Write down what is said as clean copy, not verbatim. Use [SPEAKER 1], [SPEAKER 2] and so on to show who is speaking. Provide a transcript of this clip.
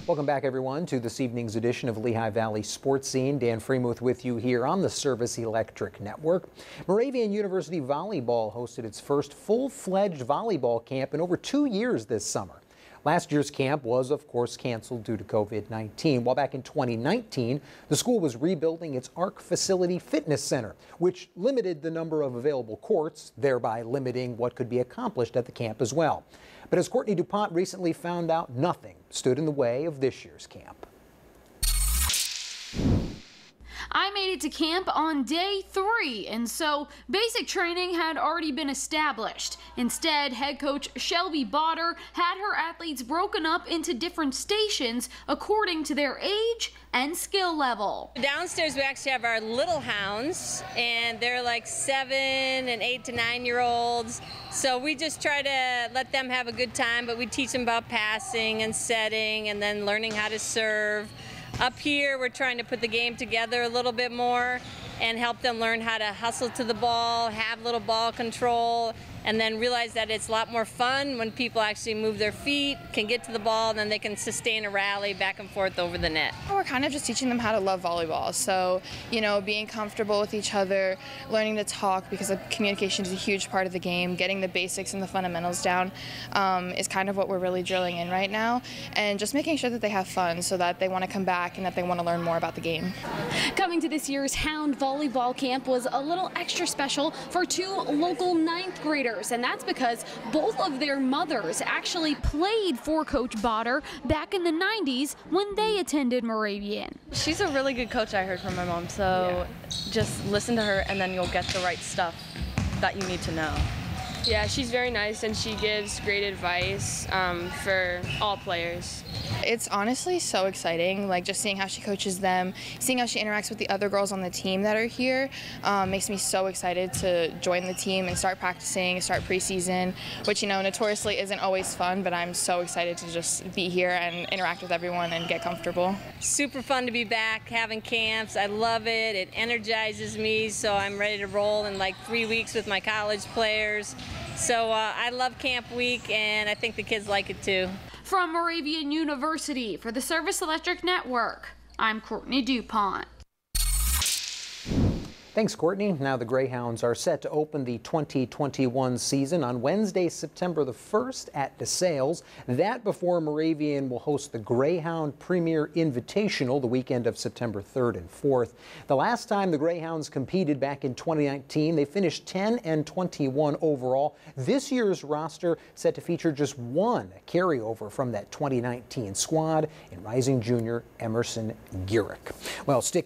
[SPEAKER 1] Welcome back, everyone, to this evening's edition of Lehigh Valley Sports Scene. Dan Freemuth with you here on the Service Electric Network. Moravian University Volleyball hosted its first full-fledged volleyball camp in over 2 years this summer. Last year's camp was, of course, canceled due to COVID-19, while back in 2019, the school was rebuilding its ARC Facility Fitness Center, which limited the number of available courts, thereby limiting what could be accomplished at the camp as well. But as Courtney DuPont recently found out, nothing stood in the way of this year's camp.
[SPEAKER 2] I made it to camp on day 3, and so basic training had already been established. Instead, head coach Shelby Botter had her athletes broken up into different stations according to their age and skill level.
[SPEAKER 3] Downstairs we actually have our little hounds, and they're like 7 and 8 to 9-year-olds. So we just try to let them have a good time, but we teach them about passing and setting and then learning how to serve. Up here, we're trying to put the game together a little bit more and help them learn how to hustle to the ball, have little ball control, and then realize that it's a lot more fun when people actually move their feet, can get to the ball, and then they can sustain a rally back and forth over the net.
[SPEAKER 4] We're kind of just teaching them how to love volleyball. So, being comfortable with each other, learning to talk, because communication is a huge part of the game. Getting the basics and the fundamentals down is kind of what we're really drilling in right now. And just making sure that they have fun so that they want to come back and that they want to learn more about the game.
[SPEAKER 2] Coming to this year's Hound Volleyball Camp was a little extra special for 2 local 9th graders, and that's because both of their mothers actually played for Coach Botter back in the 90s when they attended Moravian.
[SPEAKER 5] She's a really good coach, I heard from my mom, so just listen to her and then you'll get the right stuff that you need to know.
[SPEAKER 6] Yeah, she's very nice and she gives great advice for all players.
[SPEAKER 4] It's honestly so exciting, just seeing how she coaches them, seeing how she interacts with the other girls on the team that are here makes me so excited to join the team and start practicing, start preseason, which, notoriously isn't always fun, but I'm so excited to just be here and interact with everyone and get comfortable.
[SPEAKER 3] Super fun to be back, having camps. I love it. It energizes me, so I'm ready to roll in like 3 weeks with my college players. So I love camp week, and I think the kids like it too.
[SPEAKER 2] From Moravian University for the Service Electric Network, I'm Courtney DuPont.
[SPEAKER 1] Thanks, Courtney. Now the Greyhounds are set to open the 2021 season on Wednesday, September the 1st at DeSales. That before Moravian will host the Greyhound Premier Invitational the weekend of September 3rd and 4th. The last time the Greyhounds competed back in 2019, they finished 10 and 21 overall. This year's roster set to feature just one carryover from that 2019 squad in rising junior Emerson Girick. Well, stick